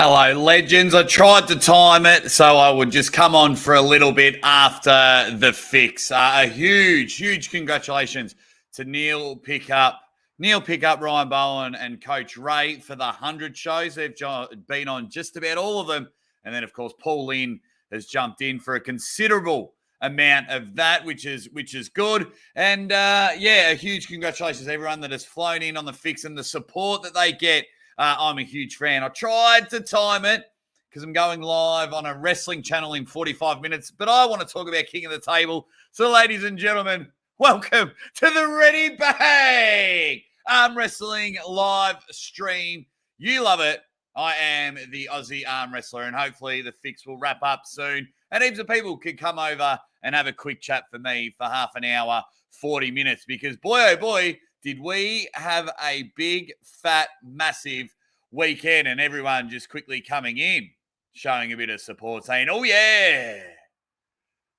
Hello, legends. I tried to time it so I would just come on for a little bit after the fix. A huge congratulations to Neil Pickup, Ryan Bowen, and Coach Ray for the 100 shows. They've been on just about all of them. And then, of course, Paul Lynn has jumped in for a considerable amount of that, which is good. And, a huge congratulations to everyone that has flown in on the fix and the support that they get. I'm a huge fan. I tried to time it because I'm going live on a wrestling channel in 45 minutes, but I want to talk about King of the Table. So, ladies and gentlemen, welcome to the Ready Bang Arm Wrestling live stream. You love it. I am the Aussie arm wrestler, and hopefully the fix will wrap up soon. And heaps of people can come over and have a quick chat for me for half an hour, 40 minutes, because boy, oh boy, did we have a big, fat, massive weekend, and everyone just quickly coming in, showing a bit of support, saying, oh, yeah,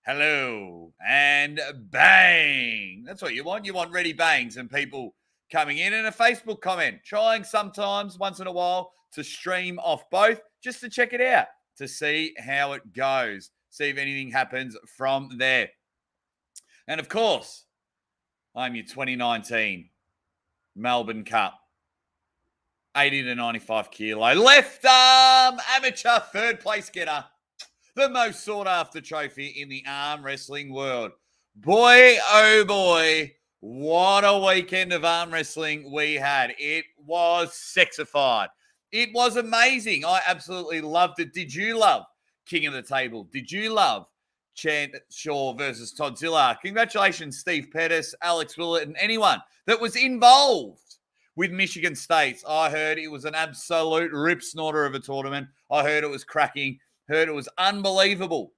hello, and bang. That's what you want. You want ready bangs and people coming in, and a Facebook comment, trying sometimes, once in a while, to stream off both, just to check it out, to see how it goes, see if anything happens from there. And, of course, I'm your 2019 Melbourne Cup, 80 to 95 kilo, left arm amateur third place getter, the most sought after trophy in the arm wrestling world. Boy, oh boy, what a weekend of arm wrestling we had. It was sexified. It was amazing. I absolutely loved it. Did you love King of the Table? Did you love Chant Shaw versus Toddzilla? Congratulations, Steve Pettis, Alex Willett, and anyone that was involved with Michigan State. I heard it was an absolute rip snorter of a tournament. I heard it was cracking. Heard it was unbelievable.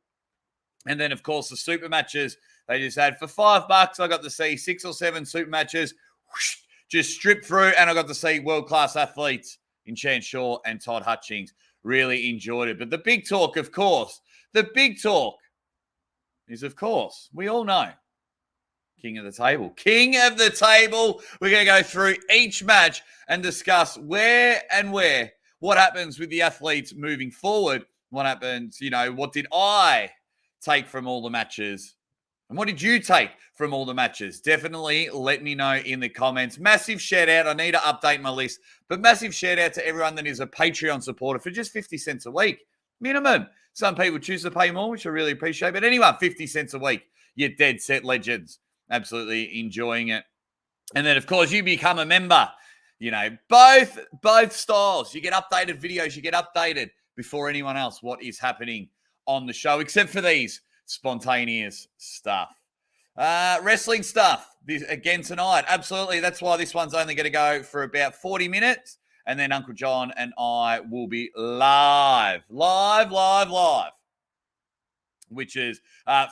And then, of course, the super matches they just had for $5. I got to see 6 or 7 super matches, just stripped through, and I got to see world-class athletes in Chant Shaw and Todd Hutchings. Really enjoyed it. But the big talk, of course, is, of course, we all know, King of the Table. King of the Table. We're going to go through each match and discuss what happens with the athletes moving forward. What happens, what did I take from all the matches? And what did you take from all the matches? Definitely let me know in the comments. Massive shout out. I need to update my list, but massive shout out to everyone that is a Patreon supporter for just 50 cents a week minimum. Some people choose to pay more, which I really appreciate. But anyone, 50 cents a week, you're dead set legends. Absolutely enjoying it. And then, of course, you become a member. Both styles. You get updated videos. You get updated before anyone else what is happening on the show, except for these spontaneous stuff. Wrestling stuff again tonight. Absolutely. That's why this one's only going to go for about 40 minutes. And then Uncle John and I will be live, which is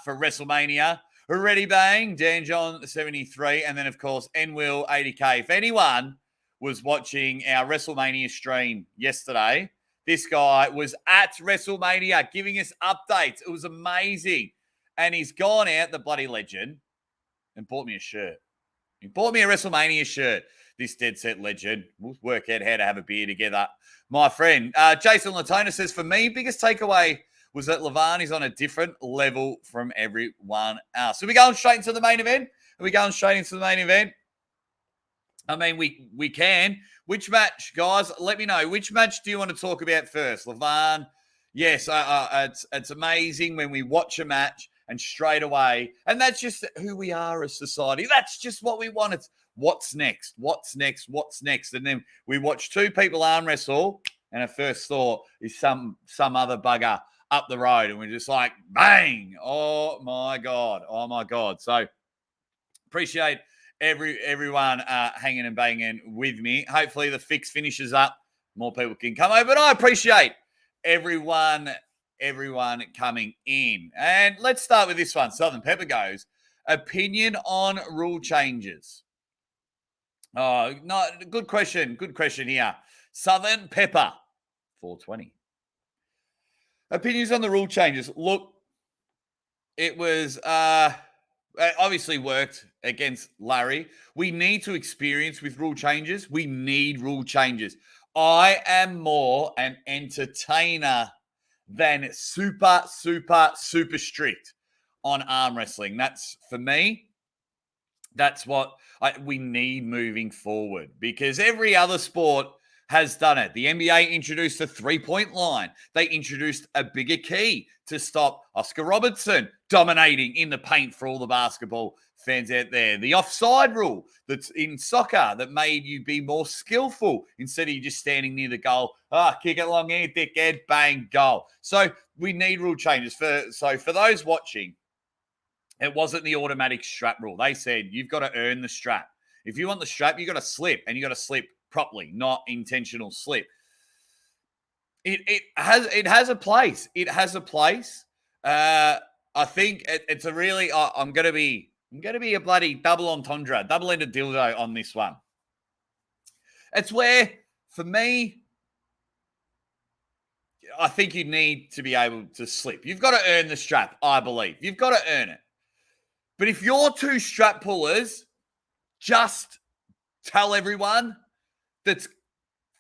for WrestleMania. Ready Bang, Dan John 73, and then, of course, N-Will 80K. If anyone was watching our WrestleMania stream yesterday, this guy was at WrestleMania giving us updates. It was amazing. And he's gone out, the bloody legend, and bought me a shirt. He bought me a WrestleMania shirt. This dead set legend. We'll work out how to have a beer together. My friend, Jason Latona says, for me, biggest takeaway was that Levan is on a different level from everyone else. So we're going straight into the main event? I mean, we can. Which match, guys? Let me know. Which match do you want to talk about first? Levan, yes, it's amazing when we watch a match and straight away, and that's just who we are as society. That's just what we want. It's what's next? And then we watch two people arm wrestle, and our first thought is some other bugger up the road, and we're just like, bang! Oh my god! So appreciate everyone hanging and banging with me. Hopefully the fix finishes up, more people can come over. But I appreciate everyone coming in. And let's start with this one. Southern Pepper goes, opinion on rule changes. Oh, no, good question here. Southern Pepper, 420. Opinions on the rule changes. Look, it was obviously worked against Larry. We need to experience with rule changes. We need rule changes. I am more an entertainer than super strict on arm wrestling. That's for me. That's what we need moving forward because every other sport has done it. The NBA introduced a 3-point line. They introduced a bigger key to stop Oscar Robertson dominating in the paint for all the basketball fans out there. The offside rule that's in soccer that made you be more skillful instead of you just standing near the goal. Kick it along here, dickhead, bang, goal. So we need rule changes. For those watching, it wasn't the automatic strap rule. They said you've got to earn the strap. If you want the strap, you got to slip, and you got to slip properly, not intentional slip. It has a place. It has a place. I think it's a really. I'm gonna be a bloody double entendre, double-ended dildo on this one. It's where, for me, I think you need to be able to slip. You've got to earn the strap, I believe. You've got to earn it. But if you're two strap pullers, just tell everyone that's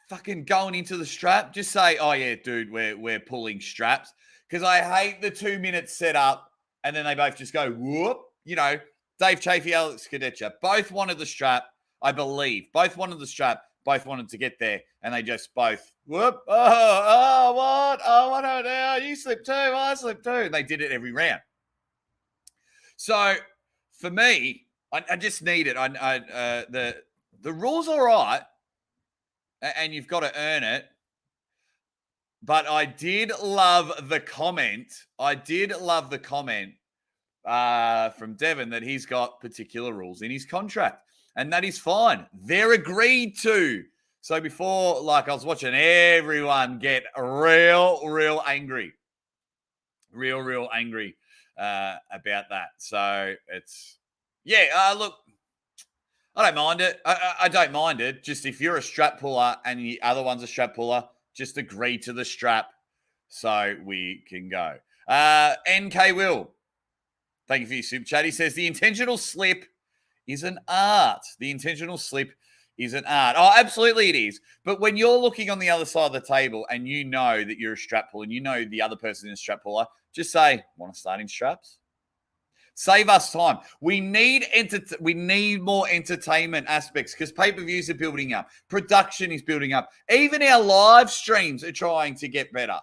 fucking going into the strap, just say, oh, yeah, dude, we're pulling straps. Because I hate the 2-minute setup, and then they both just go, whoop. You know, Dave Chaffee, Alex Kadecha, both wanted the strap, I believe. Both wanted the strap, both wanted to get there, and they just both, whoop, what? Oh, what now? You slip too, I slip too. And they did it every round. So for me, I just need it. The rules are right, and you've got to earn it. But I did love the comment. From Devon that he's got particular rules in his contract, and that is fine. They're agreed to. So before, like, I was watching everyone get real angry. Real angry about that. So it's, look, I don't mind it. I don't mind it. Just if you're a strap puller and the other one's a strap puller, just agree to the strap so we can go. NK Will, thank you for your super chat. He says the intentional slip is an art. The intentional slip is an art. Oh, absolutely it is. But when you're looking on the other side of the table and you know that you're a strap puller and you know the other person is a strap puller, just say, want to start in straps? Save us time. We need more entertainment aspects because pay-per-views are building up. Production is building up. Even our live streams are trying to get better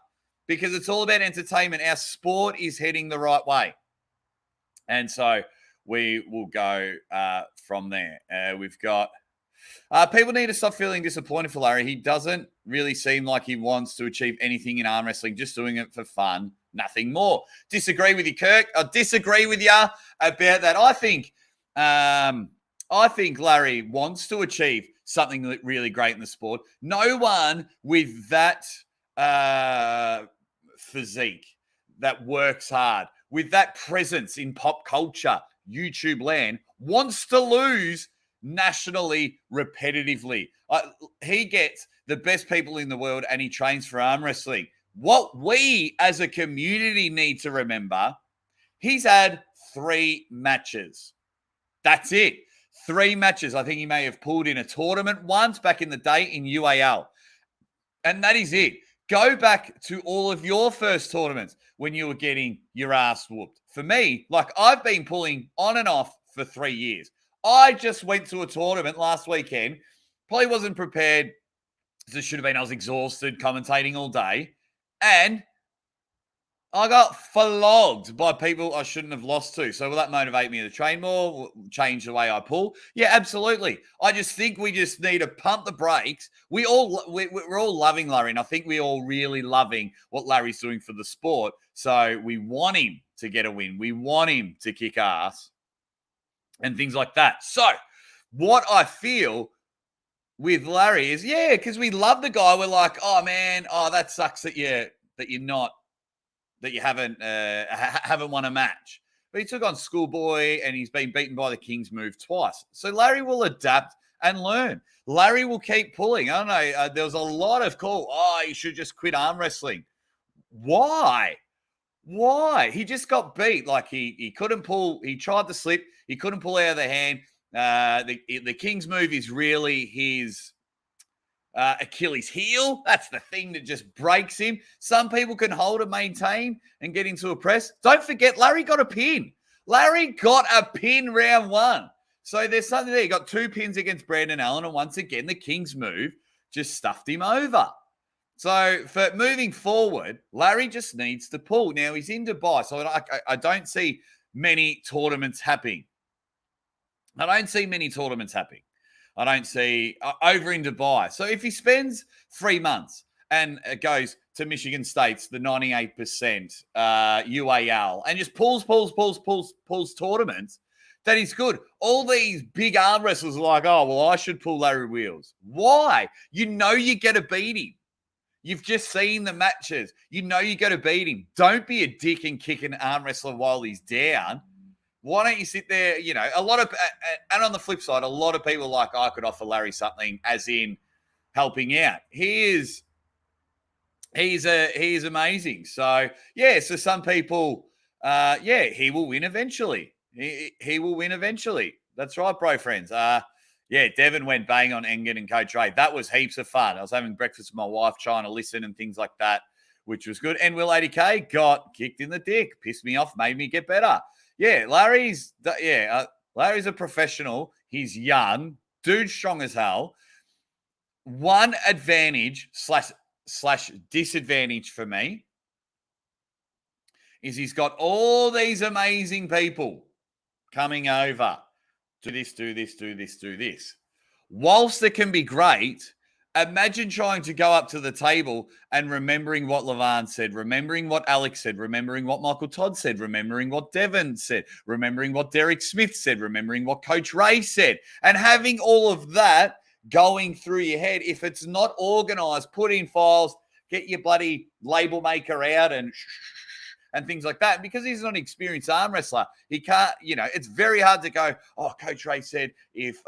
because it's all about entertainment. Our sport is heading the right way. And so we will go from there. We've got people need to stop feeling disappointed for Larry. He doesn't really seem like he wants to achieve anything in arm wrestling, just doing it for fun, nothing more. Disagree with you, Kirk. I disagree with you about that. I think Larry wants to achieve something really great in the sport. No one with that physique, that works hard, with that presence in pop culture, YouTube land, wants to lose nationally repetitively. He gets the best people in the world and he trains for arm wrestling. What we as a community need to remember, he's had 3 matches. That's it. 3 matches. I think he may have pulled in a tournament once back in the day in UAL. And that is it. Go back to all of your first tournaments when you were getting your ass whooped. For me, like, I've been pulling on and off for 3 years. I just went to a tournament last weekend. Probably wasn't prepared as it should have been. I was exhausted commentating all day. And I got flogged by people I shouldn't have lost to. So will that motivate me to train more, change the way I pull? Yeah, absolutely. I just think we just need to pump the brakes. We're all loving Larry, and I think we're all really loving what Larry's doing for the sport. So we want him to get a win. We want him to kick ass and things like that. So what I feel with Larry is, because we love the guy. We're like, oh man, that sucks that you haven't won a match. But he took on Schoolboy and he's been beaten by the King's move twice. So Larry will adapt and learn. Larry will keep pulling. I don't know. There was a lot of call. You should just quit arm wrestling. Why? He just got beat. Like he couldn't pull. He tried to slip. He couldn't pull out of the hand. The King's move is really his Achilles heel. That's the thing that just breaks him. Some people can hold and maintain and get into a press. Don't forget, Larry got a pin. Larry got a pin round one. So there's something there. He got 2 pins against Brandon Allen, and once again, the King's move just stuffed him over. So for moving forward, Larry just needs to pull. Now, he's in Dubai, so I don't see many tournaments happening. I don't see over in Dubai. So if he spends 3 months and goes to Michigan State's, the 98% UAL, and just pulls tournaments, that is good. All these big arm wrestlers are like, oh, well, I should pull Larry Wheels. Why? You know you get to beat him. You've just seen the matches. You know you got to beat him. Don't be a dick and kick an arm wrestler while he's down. Why don't you sit there? You know, and on the flip side, a lot of people are like, I could offer Larry something, as in helping out. He's amazing. So yeah, so some people, he will win eventually. He will win eventually. That's right, bro friends. Devin went bang on Engen and Coach Ray. That was heaps of fun. I was having breakfast with my wife, trying to listen and things like that, which was good. And Will 80K got kicked in the dick, pissed me off, made me get better. Yeah, Larry's a professional. He's young, dude, strong as hell. One advantage slash disadvantage for me is he's got all these amazing people coming over. Do this. Whilst it can be great, imagine trying to go up to the table and remembering what Levan said, remembering what Alex said, remembering what Michael Todd said, remembering what Devin said, remembering what Derek Smith said, remembering what Coach Ray said, and having all of that going through your head. If it's not organized, put in files, get your bloody label maker out and things like that. Because he's not an experienced arm wrestler, he can't, it's very hard to go, oh, Coach Ray said if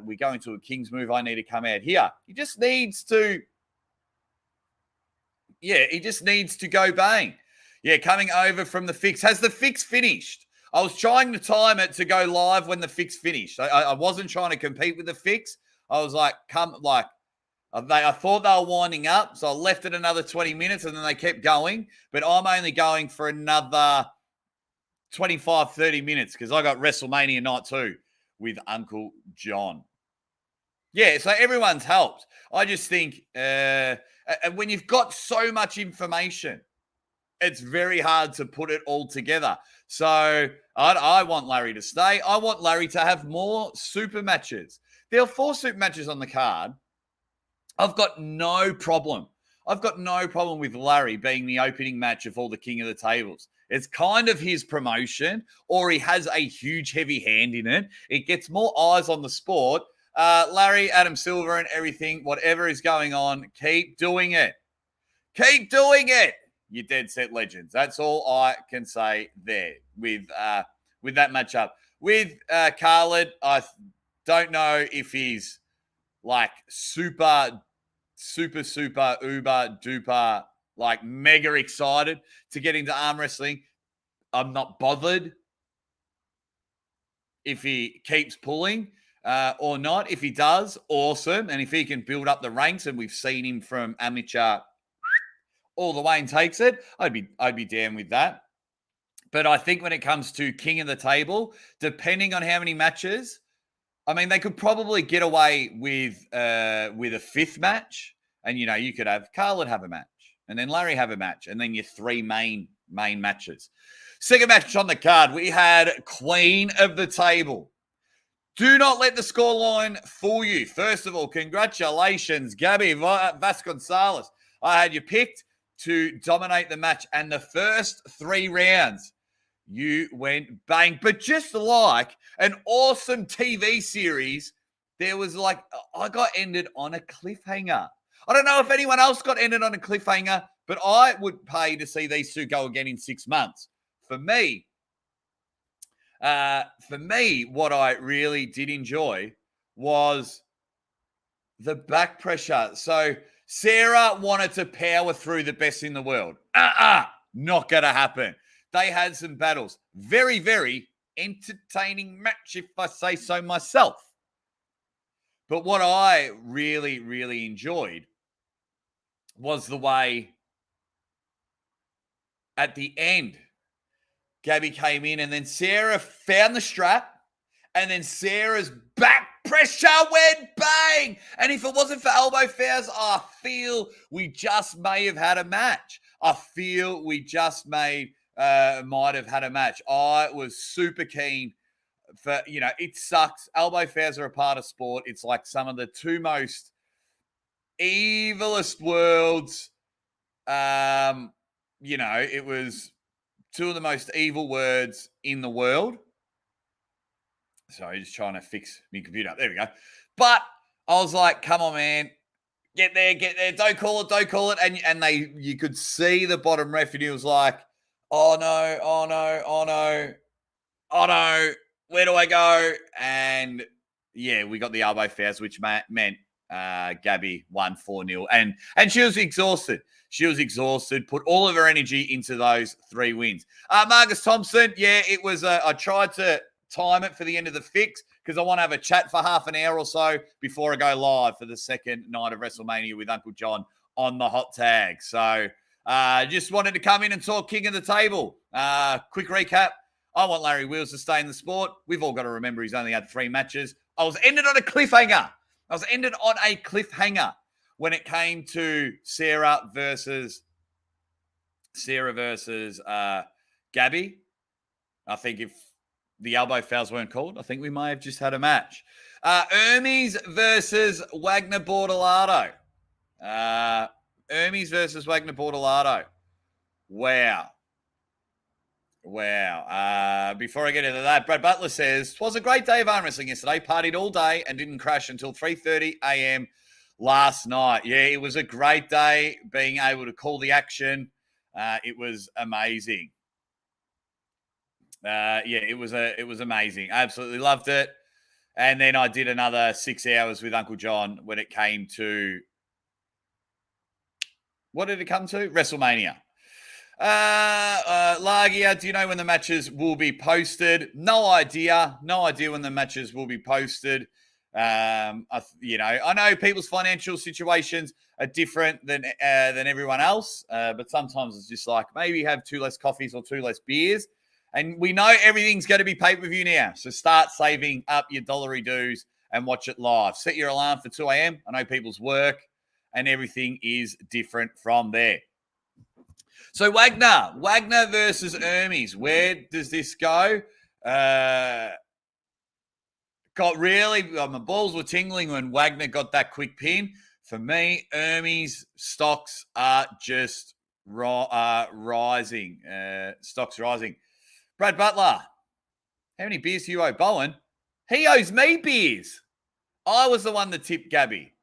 we go into a King's move, I need to come out here. He just needs to go bang. Yeah, coming over from the fix. Has the fix finished? I was trying to time it to go live when the fix finished. I wasn't trying to compete with the fix. I was like, I thought they were winding up, so I left it another 20 minutes, and then they kept going. But I'm only going for another 25, 30 minutes because I got WrestleMania Night 2 with Uncle John. Yeah, so everyone's helped. I just think when you've got so much information, it's very hard to put it all together. So I want Larry to stay. I want Larry to have more super matches. There are 4 super matches on the card. I've got no problem with Larry being the opening match of all the King of the Tables. It's kind of his promotion, or he has a huge, heavy hand in it. It gets more eyes on the sport. Larry, Adam Silver and everything, whatever is going on, keep doing it. Keep doing it, you dead set legends. That's all I can say there with that matchup. With Khaled, I don't know if he's like super uber duper, like mega excited to get into arm wrestling. I'm not bothered if he keeps pulling or not. If he does, awesome. And if he can build up the ranks, and we've seen him from amateur all the way and takes it, I'd be down with that. But I think when it comes to King of the Table, depending on how many matches, I mean, they could probably get away with a 5th match, and you could have Khaled have a match, and then Larry have a match, and then your 3 main matches. Second match on the card, we had Queen of the Table. Do not let the scoreline fool you. First of all, congratulations, Gabby Vasconcelos. I had you picked to dominate the match, and the first 3 rounds, you went bang. But just like an awesome TV series, there was I got ended on a cliffhanger. I don't know if anyone else got ended on a cliffhanger, but I would pay to see these 2 go again in 6 months. For me, what I really did enjoy was the back pressure. So Sarah wanted to power through the best in the world. Not going to happen. They had some battles. Very, very entertaining match, if I say so myself. But what I really, really enjoyed was the way at the end, Gabby came in and then Sarah found the strap and then Sarah's back pressure went bang. And if it wasn't for elbow fouls, I feel we just may have had a match. I feel we just might have had a match. I was super keen for, it sucks. Elbow fouls are a part of sport. It's like some of the two most evilest worlds. It was two of the most evil words in the world. Sorry, just trying to fix my computer. There we go. But I was like, come on, man. Get there. Don't call it. And you could see the bottom ref, and he was like, oh no. Where do I go? And yeah, we got the elbow fouls, which meant Gabby won 4-0. And she was exhausted. Put all of her energy into those 3 wins. Marcus Thompson, yeah, it was, I tried to time it for the end of the fix because I want to have a chat for half an hour or so before I go live for the second night of WrestleMania with Uncle John on the hot tag. So just wanted to come in and talk King of the Table. Quick recap. I want Larry Wheels to stay in the sport. We've all got to remember he's only had 3 matches. I was ended on a cliffhanger when it came to Sarah versus Gabby. I think if the elbow fouls weren't called, I think we may have just had a match. Hermes versus Wagner Bortolato. Wow. Before I get into that, Brad Butler says, "'Twas a great day of arm wrestling yesterday. Partied all day and didn't crash until 3:30 a.m. last night." Yeah, it was a great day being able to call the action. It was amazing. It was amazing. I absolutely loved it. And then I did another 6 hours with Uncle John when it came to, what did it come to? WrestleMania. Lagia, do you know when the matches will be posted? No idea when the matches will be posted. I know people's financial situations are different than everyone else, but sometimes it's just like maybe have 2 less coffees or 2 less beers. And we know everything's going to be pay-per-view now. So start saving up your dollary dues and watch it live. Set your alarm for 2 a.m. I know people's work and everything is different from there. So Wagner versus Hermes. Where does this go? My balls were tingling when Wagner got that quick pin. For me, Hermes stocks are just rising. Stocks rising. Brad Butler, how many beers do you owe Bowen? He owes me beers. I was the one that tipped Gabby.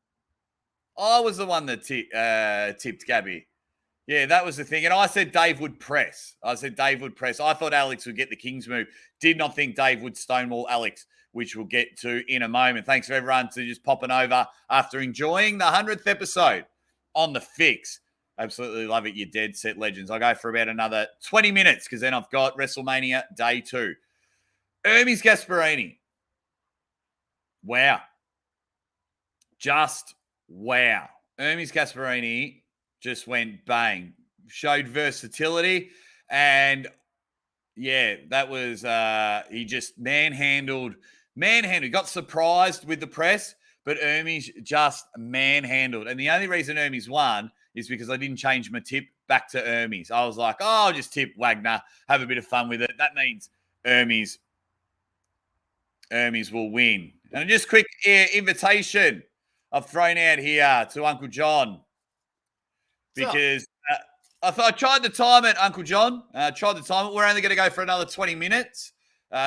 Tipped Gabby. Yeah, that was the thing. And I said Dave would press. I thought Alex would get the King's move. Did not think Dave would stonewall Alex, which we'll get to in a moment. Thanks for everyone to just popping over after enjoying the 100th episode on The Fix. Absolutely love it, you dead set legends. I'll go for about another 20 minutes because then I've got WrestleMania Day 2. Hermes Gasparini. Wow. Just wow. Hermes Gasparini just went bang. Showed versatility. And, yeah, that was he just manhandled. Got surprised with the press, but Hermes just manhandled. And the only reason Hermes won is because I didn't change my tip back to Hermes. I was like, I'll just tip Wagner, have a bit of fun with it. That means Hermes will win. And just quick invitation I've thrown out here to Uncle John because I thought I tried to time it, Uncle John. Tried to time it. We're only going to go for another 20 minutes.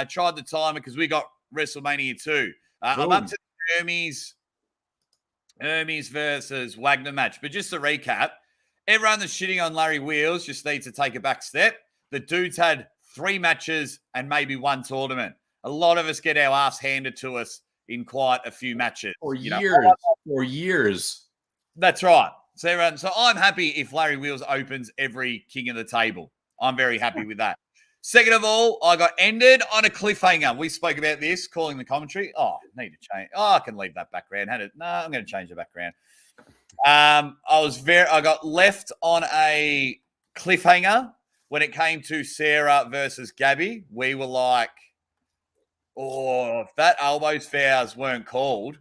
Tried to time it because we got WrestleMania 2. I'm up to Hermes versus Wagner match. But just to recap, everyone that's shitting on Larry Wheels just needs to take a back step. The dude's had 3 matches and maybe 1 tournament. A lot of us get our ass handed to us in quite a few matches. For years. That's right. So I'm happy if Larry Wheels opens every King of the Table. I'm very happy with that. Second of all, I got ended on a cliffhanger. We spoke about this, calling the commentary. Oh, need to change. Oh, I can leave that background. No, I'm going to change the background. I got left on a cliffhanger when it came to Sarah versus Gabby. We were like, oh, if that elbows fouls weren't called,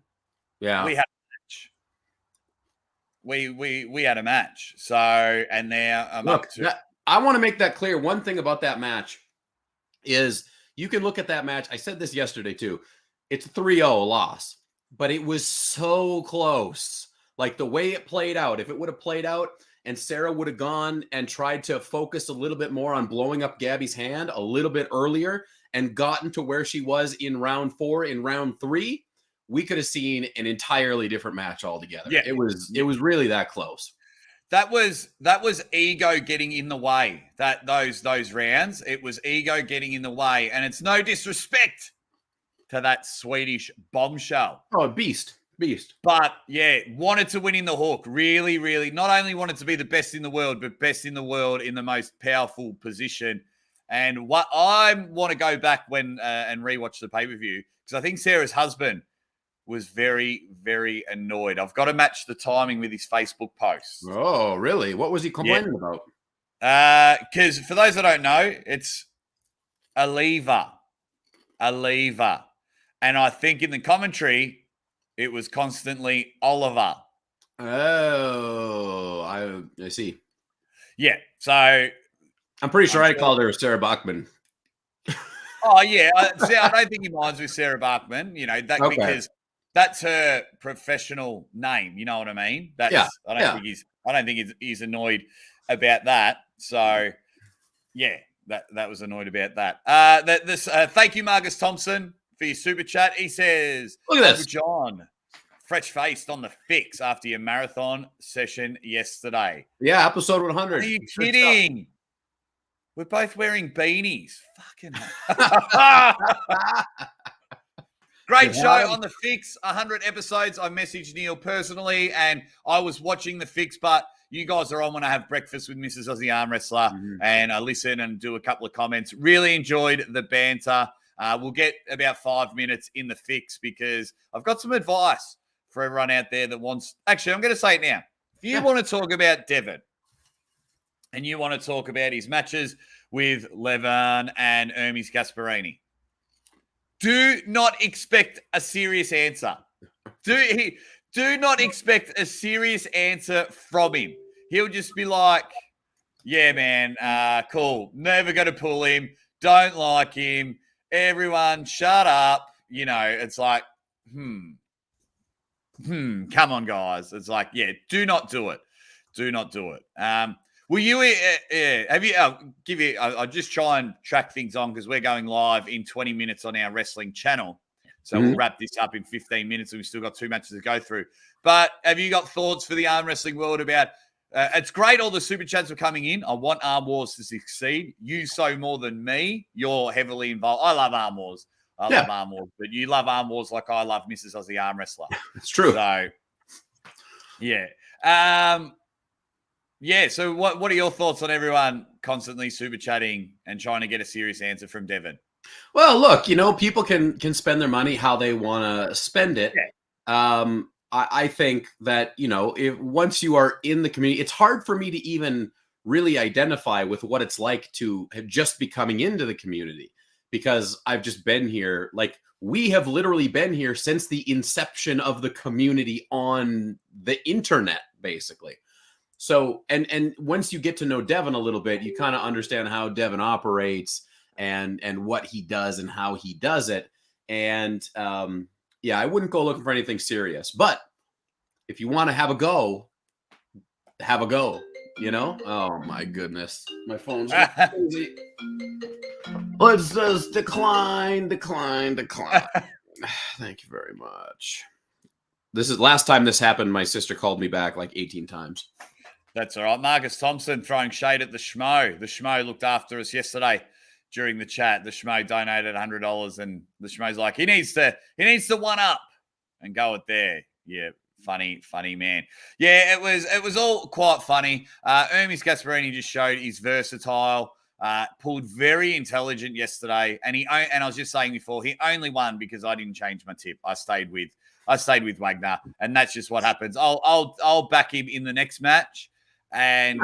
Yeah. we had a match. We had a match. So, and now I'm up to. I want to make that clear. One thing about that match is you can look at that match. I said this yesterday too. It's a 3-0 loss, but it was so close. Like the way it played out, if it would have played out and Sarah would have gone and tried to focus a little bit more on blowing up Gabby's hand a little bit earlier and gotten to where she was in round 4, in round 3, we could have seen an entirely different match altogether. Yeah. It was really that close. That was ego getting in the way. Those rounds, it was ego getting in the way, and it's no disrespect to that Swedish bombshell. Oh, beast. But yeah, wanted to win in the hook. Really, really, not only wanted to be the best in the world, but best in the world in the most powerful position. And what I want to go back and rewatch the pay-per-view because I think Sarah's husband was very, very annoyed. I've got to match the timing with his Facebook posts. Oh, really? What was he complaining about? Because for those that don't know, it's a lever. And I think in the commentary, it was constantly Oliver. Oh, I see. Yeah, so... I'm pretty sure I called her Sarah Bachman. Oh, yeah. I don't think he minds with Sarah Bachman, because that's her professional name. You know what I mean? I don't think he's annoyed about that. So, yeah, that was annoyed about that. Thank you, Marcus Thompson, for your super chat. He says, "Look at this, John, fresh faced on the fix after your marathon session yesterday." Yeah, episode 100. Are you kidding? We're both wearing beanies. Fucking hell. Great show on the fix. 100 episodes. I messaged Neil personally, and I was watching the fix, but you guys are on when I have breakfast with Mrs. Aussie Arm Wrestler, and I listen and do a couple of comments. Really enjoyed the banter. We'll get about 5 minutes in the fix because I've got some advice for everyone out there that wants... Actually, I'm going to say it now. If you want to talk about Devon, and you want to talk about his matches with Levan and Hermes Gasparini, do not expect a serious answer. Do not expect a serious answer from him. He'll just be like, yeah, man, cool. Never going to pull him. Don't like him. Everyone, shut up. It's like, come on, guys. It's like, yeah, do not do it. Do not do it. Will you? Have you? I'll just try and track things on because we're going live in 20 minutes on our wrestling channel. So we'll wrap this up in 15 minutes, and we've still got 2 matches to go through. But have you got thoughts for the arm wrestling world about? It's great. All the super chats are coming in. I want Arm Wars to succeed. You so more than me. You're heavily involved. I love Arm Wars. Love Arm Wars, but you love Arm Wars like I love Mrs. Aussie Arm Wrestler. It's true. So, yeah. Yeah, so what are your thoughts on everyone constantly super chatting and trying to get a serious answer from Devon? Well, look, people can spend their money how they want to spend it. Yeah. I think that, if once you are in the community, it's hard for me to even really identify with what it's like to have just be coming into the community because I've just been here. Like we have literally been here since the inception of the community on the internet, basically. So, and once you get to know Devon a little bit, you kind of understand how Devon operates and what he does and how he does it. And yeah, I wouldn't go looking for anything serious. But if you want to have a go, have a go. Oh my goodness, my phone's crazy. Let's just decline. Thank you very much. This is last time this happened. My sister called me back like 18 times. That's all right. Marcus Thompson throwing shade at the Schmo. The Schmo looked after us yesterday during the chat. The Schmo donated $100, and the Schmo's like, he needs to one up and go it there. Yeah, funny man. Yeah, it was all quite funny. Hermes Gasparini just showed he's versatile. Pulled very intelligent yesterday, and I was just saying before, he only won because I didn't change my tip. I stayed with Wagner, and that's just what happens. I'll back him in the next match, and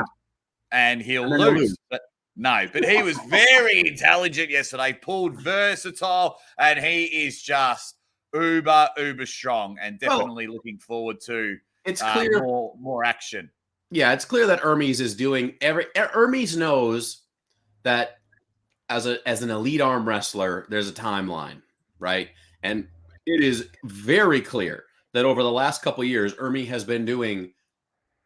he'll lose. But he was very intelligent yesterday. Pulled versatile, and he is just uber strong, and definitely looking forward to clear more action. Yeah, it's clear that Hermes is doing Hermes knows that as an elite arm wrestler, there's a timeline, right? And it is very clear that over the last couple of years, Hermes has been doing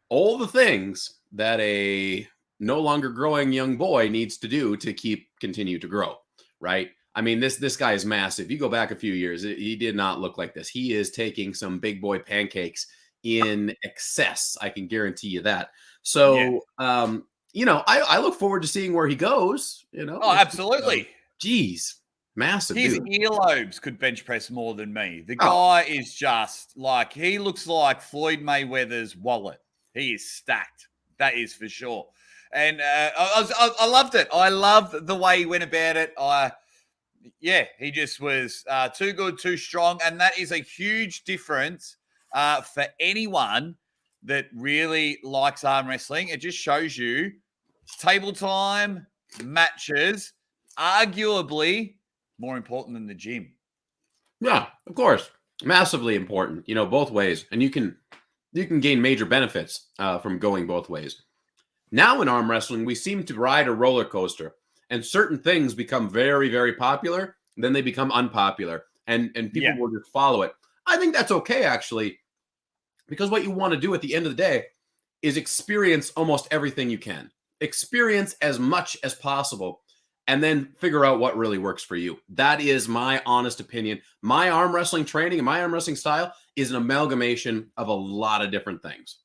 all the things that a no longer growing young boy needs to do to continue to grow, right? I mean, this guy is massive. You go back a few years, he did not look like this. He is taking some big boy pancakes in excess. I can guarantee you that. So, I look forward to seeing where he goes. Oh, absolutely. Geez, massive. His earlobes could bench press more than me. The guy is just like, he looks like Floyd Mayweather's wallet. He is stacked. That is for sure. And I loved it. I loved the way he went about it. He just was too good, too strong. And that is a huge difference for anyone that really likes arm wrestling. It just shows you table time, matches, arguably more important than the gym. Yeah, of course. Massively important, both ways. And you can gain major benefits from going both ways. Now in arm wrestling, we seem to ride a roller coaster, and certain things become very, very popular. Then they become unpopular, and people will just follow it. I think that's okay, actually, because what you want to do at the end of the day is experience almost everything you can. Experience as much as possible, and then figure out what really works for you. That is my honest opinion. My arm wrestling training and my arm wrestling style is an amalgamation of a lot of different things.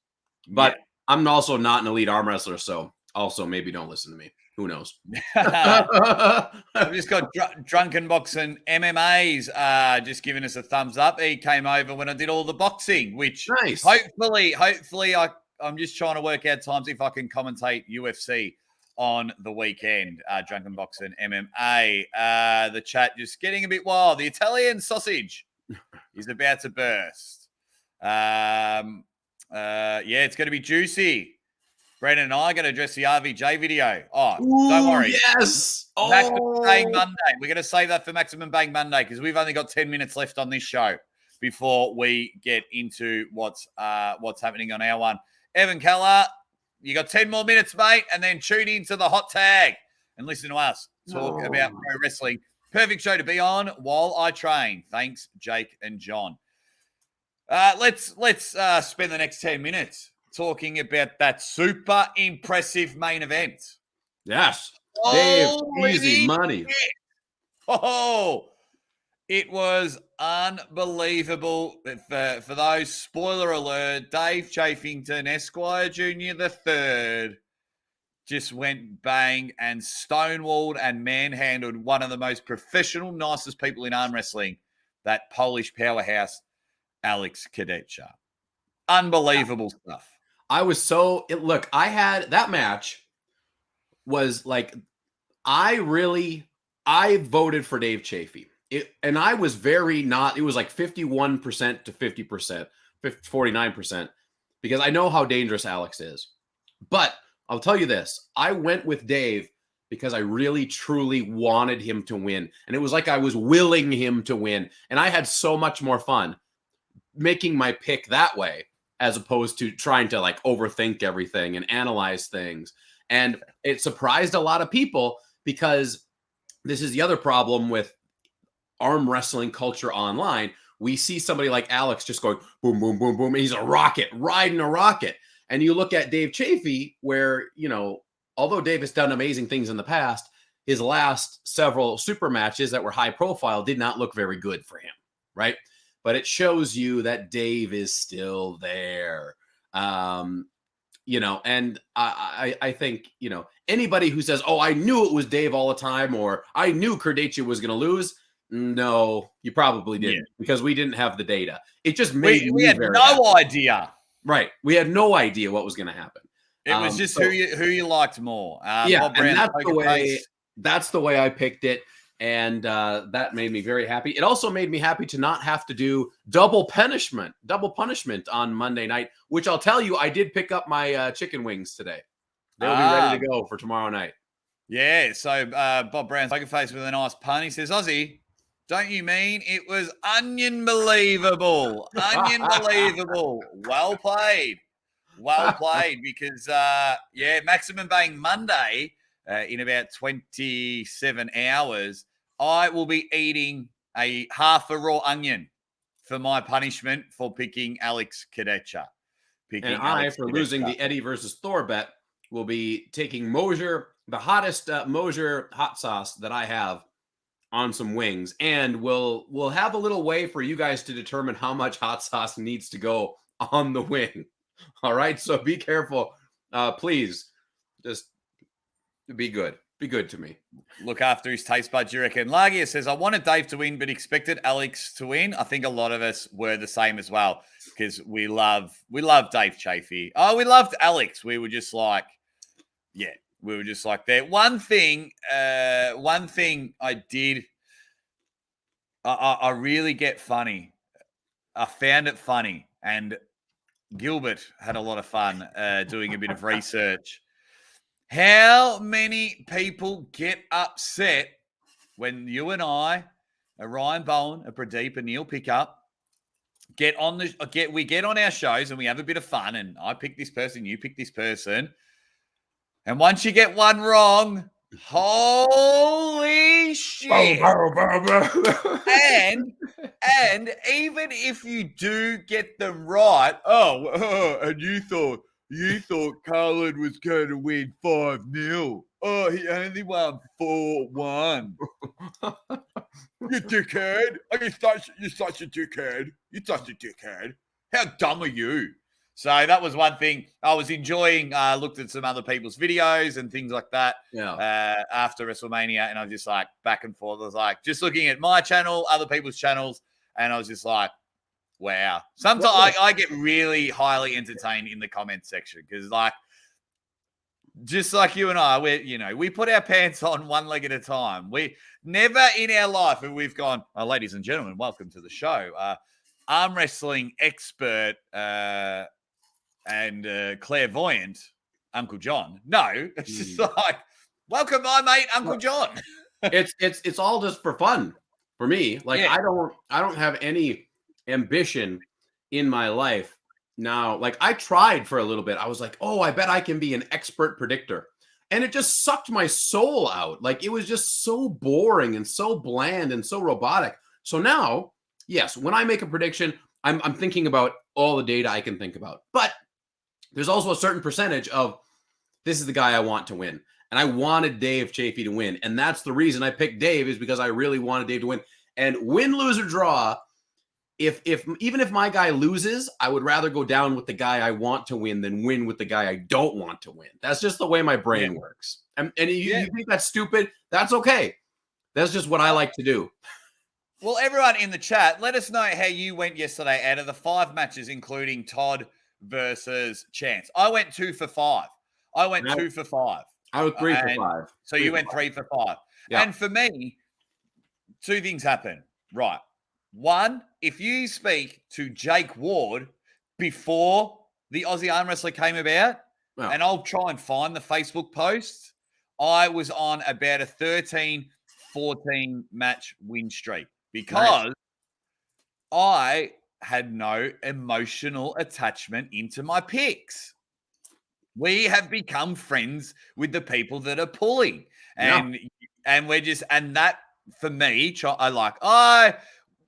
But I'm also not an elite arm wrestler, so also maybe don't listen to me. Who knows? I've just got Drunken Boxing MMA's just giving us a thumbs up. He came over when I did all the boxing, which nice. Hopefully I'm just trying to work out times if I can commentate UFC on the weekend. Drunken Boxing MMA. The chat just getting a bit wild. The Italian sausage is about to burst. It's going to be juicy. Brendan and I are going to address the RVJ video. Don't worry. Yes. Maximum Bang Monday. We're going to save that for Maximum Bang Monday because we've only got 10 minutes left on this show before we get into what's happening on our one. Evan Keller, you got 10 more minutes, mate, and then tune into the hot tag and listen to us talk about pro wrestling. Perfect show to be on while I train. Thanks, Jake and John. Let's spend the next 10 minutes talking about that super impressive main event. Yes. Dave, easy money. It was unbelievable. For those, spoiler alert, Dave Chaffington, Esquire Jr. III, just went bang and stonewalled and manhandled one of the most professional, nicest people in arm wrestling, that Polish powerhouse, Alex Kadecha. Unbelievable stuff. I had that match was like, I voted for Dave Chaffee. And I was it was like 51% to 50%, 49%, because I know how dangerous Alex is. But I'll tell you this, I went with Dave because I really, truly wanted him to win. And it was like I was willing him to win. And I had so much more fun making my pick that way, as opposed to trying to like overthink everything and analyze things. And it surprised a lot of people, because this is the other problem with arm wrestling culture online. We see somebody like Alex just going boom, boom, boom, boom. And he's a rocket, riding a rocket. And you look at Dave Chaffee, where, although Dave has done amazing things in the past, his last several super matches that were high profile did not look very good for him, right? But it shows you that Dave is still there. And I think, anybody who says, I knew it was Dave all the time, or I knew Kadecha was going to lose. No, you probably didn't, because we didn't have the data. It just made we had no idea. Right. We had no idea what was going to happen. It was just who you liked more. Yeah, Bob Brown's and Poker that's the way I picked it. And that made me very happy. It also made me happy to not have to do double punishment on Monday night, which I'll tell you, I did pick up my chicken wings today. They'll be ready to go for tomorrow night. Yeah, so Bob Brown's Poker Face with a nice pun. He says, Aussie, don't you mean it was onion-believable? Onion-believable. Well played. Well played because, Maximum Bang Monday in about 27 hours, I will be eating half a raw onion for my punishment for picking Alex Kadecha. For losing the Eddie versus Thor bet, will be taking Mosier, the hottest Mosier hot sauce that I have, on some wings. And we'll have a little way for you guys to determine how much hot sauce needs to go on the wing. All right, so be careful. Please, just be good. Be good to me. Look after his taste buds, you reckon. Lagia says, I wanted Dave to win, but expected Alex to win. I think a lot of us were the same as well because we love Dave Chaffee. Oh, we loved Alex. We were just like, that. One thing I did, I really get funny. I found it funny, and Gilbert had a lot of fun doing a bit of research. How many people get upset when you and I, a Ryan Bowen, a Pradeep, a Neil Pickup, we get on our shows and we have a bit of fun, and I pick this person, you pick this person, and once you get one wrong, holy shit! And even if you do get them right, and you thought Carlin was going to win 5-0. Oh, he only won 4-1. You dickhead. You're such a dickhead. You're such a dickhead. How dumb are you? So that was one thing I was enjoying. Looked at some other people's videos and things like that after WrestleMania, and I was just like back and forth. I was like just looking at my channel, other people's channels, and I was just like, wow. Sometimes I get really highly entertained in the comment section because, like, just like you and I, we put our pants on one leg at a time. We never in our life have we've gone, ladies and gentlemen, welcome to the show. Arm wrestling expert and clairvoyant Uncle John. No, it's just like, welcome, my mate, Uncle John. It's all just for fun for me. Like I don't have any ambition in my life now. Like I tried for a little bit. I was like, oh, I bet I can be an expert predictor. And it just sucked my soul out. Like it was just so boring and so bland and so robotic. So now, yes, when I make a prediction, I'm thinking about all the data I can think about. But there's also a certain percentage of this is the guy I want to win. And I wanted Dave Chaffee to win. And that's the reason I picked Dave, is because I really wanted Dave to win. And win, lose, or draw, even if my guy loses, I would rather go down with the guy I want to win than win with the guy I don't want to win. That's just the way my brain works. And you think that's stupid? That's okay. That's just what I like to do. Well, everyone in the chat, let us know how you went yesterday out of the 5 matches, including Todd versus Chance. I went 2 for 5. I went 2 for 5. I was 3 for 5. So you went 3 for 5. Yeah. And for me, 2 things happen. Right. One, if you speak to Jake Ward before the Aussie Arm Wrestler came about, and I'll try and find the Facebook post, I was on about a 13-14 match win streak because I had no emotional attachment into my picks. We have become friends with the people that are pulling. And we're just, and that for me,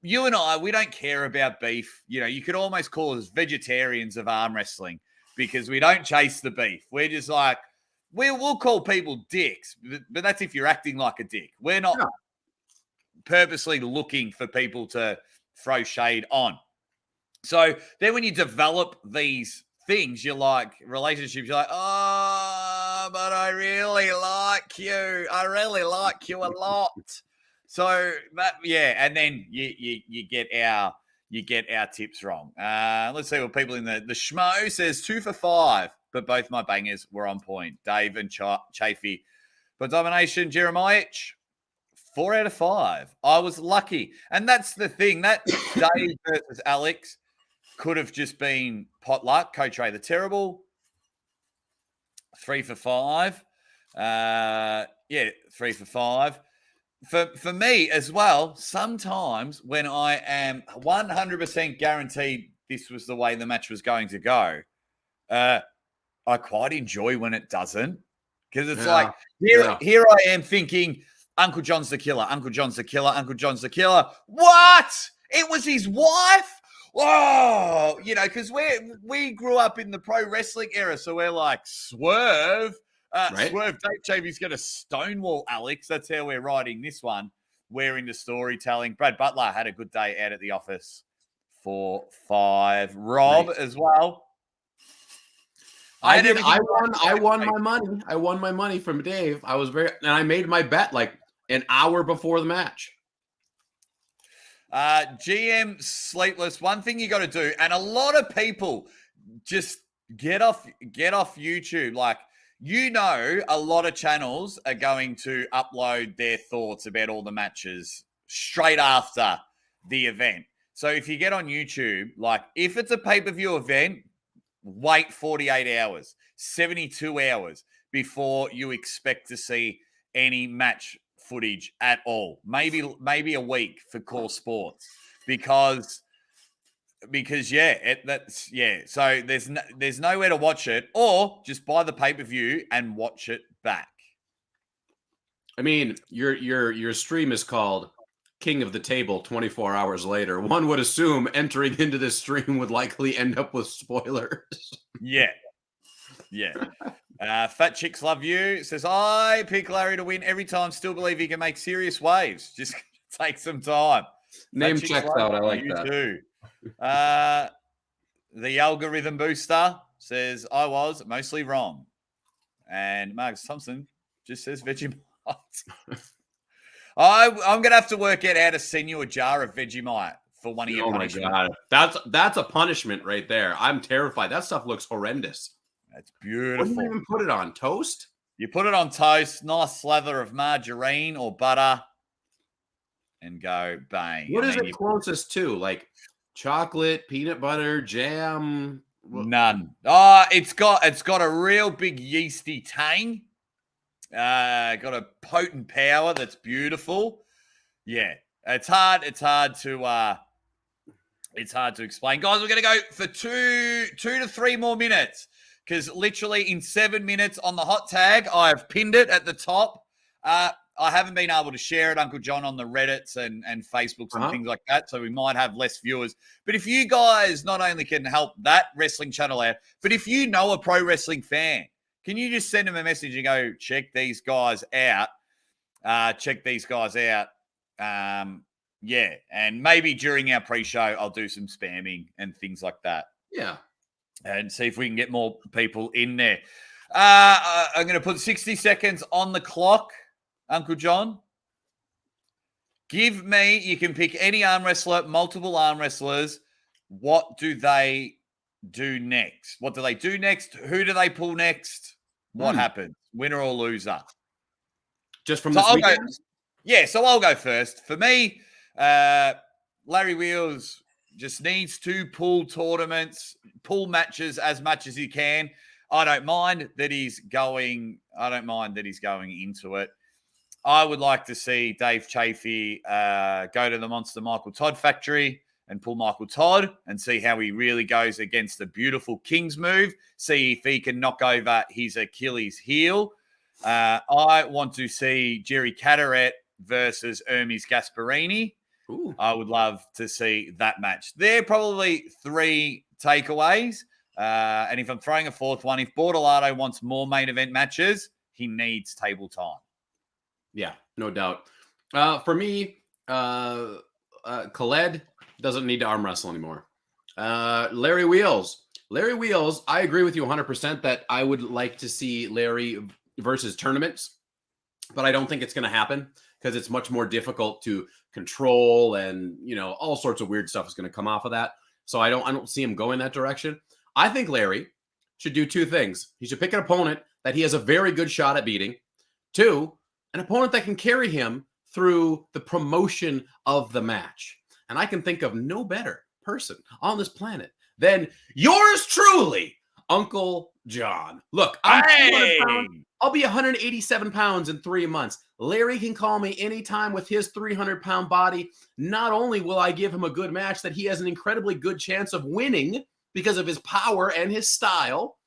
you and I, we don't care about beef. You know, you could almost call us vegetarians of arm wrestling because we don't chase the beef. We're just like, we'll call people dicks, but that's if you're acting like a dick. We're not purposely looking for people to throw shade on. So then when you develop these things, you're like, relationships, you're like, oh, but I really like you. I really like you a lot. So that, and then you get our tips wrong. Let's see what people in the schmo says. 2 for 5. but both my bangers were on point. Dave and Chaffee. For domination, Jeremiah, 4 out of 5. I was lucky. And that's the thing. That Dave versus Alex could have just been potluck. Coach Ray the Terrible. 3 for 5. 3 for 5. For me as well, sometimes when I am 100% guaranteed this was the way the match was going to go, I quite enjoy when it doesn't. Because it's like, here I am thinking, Uncle John's the killer, Uncle John's the killer, Uncle John's the killer. What? It was his wife? Whoa! Because we grew up in the pro wrestling era, so we're like, Swerve. Right? Swerve, Dave Chaffee's going to stonewall Alex. That's how we're writing this one. We're into storytelling. Brad Butler had a good day out at the office. 4, 5. Rob as well. I won my money. I won my money from Dave. And I made my bet like an hour before the match. GM Sleepless. One thing you got to do, and a lot of people just get off YouTube. Like, a lot of channels are going to upload their thoughts about all the matches straight after the event. So if you get on YouTube, like if it's a pay-per-view event, wait 48 hours, 72 hours before you expect to see any match footage at all. Maybe a week for Core Sports because So there's nowhere to watch it, or just buy the pay-per-view and watch it back. I mean, your stream is called King of the Table 24 hours later. One would assume entering into this stream would likely end up with spoilers. Yeah. Fat Chicks Love You says, I pick Larry to win every time. Still believe he can make serious waves. Just take some time. Name checks out. I like that. Too. The algorithm booster says I was mostly wrong, and Marcus Thompson just says Vegemite. I'm gonna have to work out how to send you a jar of Vegemite for one of your punishments. Oh my god, that's a punishment right there. I'm terrified. That stuff looks horrendous. That's beautiful. What do you even put it on? Toast? You put it on toast, nice slather of margarine or butter, and go bang. What is it closest to? Like chocolate, peanut butter, jam? None. It's got a real big yeasty tang. Got a potent power that's beautiful. Yeah, it's hard to explain, guys. We're gonna go for two to 3 more minutes because literally in 7 minutes on the hot tag, I have pinned it at the top. I haven't been able to share it, Uncle John, on the Reddits and Facebooks and things like that, so we might have less viewers. But if you guys not only can help that wrestling channel out, but if you know a pro wrestling fan, can you just send them a message and go, check these guys out? And maybe during our pre-show, I'll do some spamming and things like that. Yeah. And see if we can get more people in there. I'm going to put 60 seconds on the clock. Uncle John, you can pick any arm wrestler, multiple arm wrestlers. What do they do next? What do they do next? Who do they pull next? What happens? Winner or loser? Just from this weekend? So I'll go first. For me, Larry Wheels just needs to pull tournaments, pull matches as much as he can. I don't mind that he's going into it. I would like to see Dave Chaffee go to the Monster Michael Todd factory and pull Michael Todd and see how he really goes against the beautiful King's move, see if he can knock over his Achilles heel. I want to see Jerry Caderet versus Hermes Gasparini. Ooh. I would love to see that match. They're probably 3 takeaways. And if I'm throwing a fourth one, if Bortolado wants more main event matches, he needs table time. Yeah, no doubt. For me, Khaled doesn't need to arm wrestle anymore. Larry Wheels, I agree with you 100% that I would like to see Larry versus tournaments, but I don't think it's going to happen because it's much more difficult to control and, all sorts of weird stuff is going to come off of that. So I don't see him going that direction. I think Larry should do two things. He should pick an opponent that he has a very good shot at beating. Two, an opponent that can carry him through the promotion of the match. And I can think of no better person on this planet than yours truly, Uncle John. Look, I'm 200 pounds. I'll be 187 pounds in 3 months. Larry can call me anytime with his 300-pound body. Not only will I give him a good match that he has an incredibly good chance of winning because of his power and his style,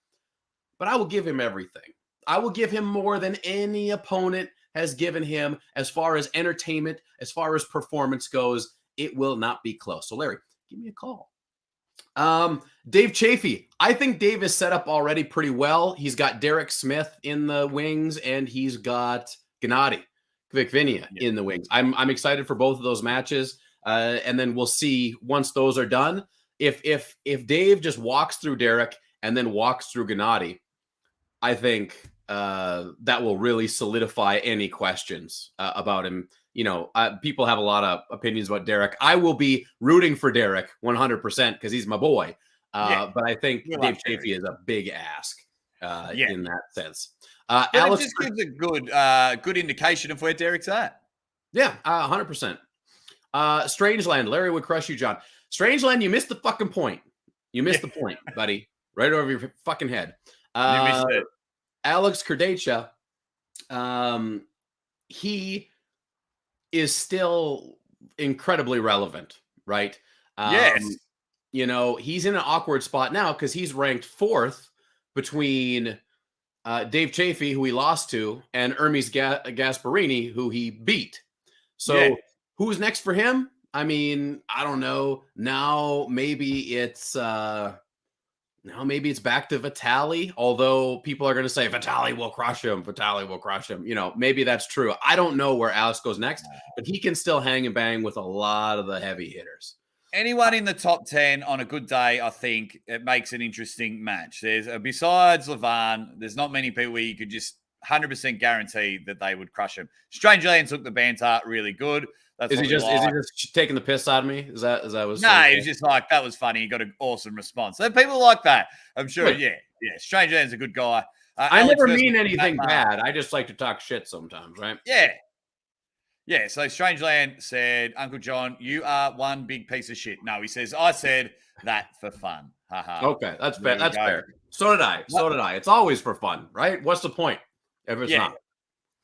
but I will give him everything. I will give him more than any opponent has given him as far as entertainment, as far as performance goes. It will not be close. So, Larry, give me a call. Dave Chaffee. I think Dave is set up already pretty well. He's got Derek Smith in the wings, and he's got Gennady Kvikvinia in the wings. I'm excited for both of those matches, and then we'll see once those are done. If Dave just walks through Derek and then walks through Gennady, I think that will really solidify any questions about him. You know, people have a lot of opinions about Derek. I will be rooting for Derek 100% because he's my boy. But I think Dave Chaffee is a big ask in that sense. Alex, it just gives a good indication of where Derek's at. Yeah, 100%. Strangeland, Larry would crush you, John. Strangeland, you missed the fucking point. You missed the point, buddy. Right over your fucking head. You missed it. Alex Kadecha, he is still incredibly relevant, right? Yes. You know, he's in an awkward spot now because he's ranked 4th between Dave Chaffee, who he lost to, and Hermes Gasparini, who he beat. So who's next for him? I mean, I don't know. Now maybe it's back to Vitali, although people are going to say Vitali will crush him. Vitali will crush him. You know, maybe that's true. I don't know where Alex goes next, but he can still hang and bang with a lot of the heavy hitters. Anyone in the top 10 on a good day, I think it makes an interesting match. There's besides Levan, there's not many people where you could just 100% guarantee that they would crush him. Strange Aliens took the banter really good. Is he just taking the piss out of me? Is that was? No, he was just like, that was funny. He got an awesome response. So people like that. I'm sure. Yeah. Strange Alien's a good guy. I never mean anything bad. I just like to talk shit sometimes, right? Yeah. So Strangeland said, Uncle John, you are one big piece of shit. No, he says, I said that for fun. Okay, that's fair. That's fair. So did I. It's always for fun, right? What's the point if it's not?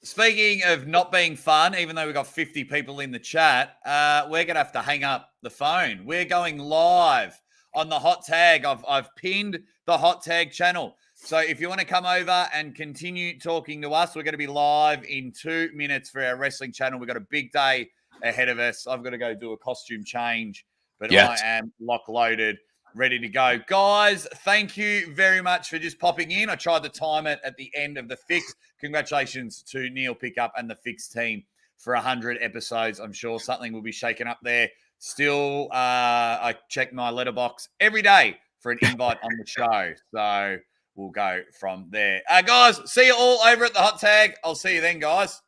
Speaking of not being fun, even though we've got 50 people in the chat, we're going to have to hang up the phone. We're going live on the hot tag. I've pinned the hot tag channel. So if you want to come over and continue talking to us, we're going to be live in 2 minutes for our wrestling channel. We've got a big day ahead of us. I've got to go do a costume change, but I am lock-loaded, ready to go. Guys, thank you very much for just popping in. I tried to time it at the end of the fix. Congratulations to Neil Pickup and the Fix team for 100 episodes. I'm sure something will be shaken up there. Still, I check my letterbox every day for an invite on the show. So we'll go from there. Guys, see you all over at the hot tag. I'll see you then, guys.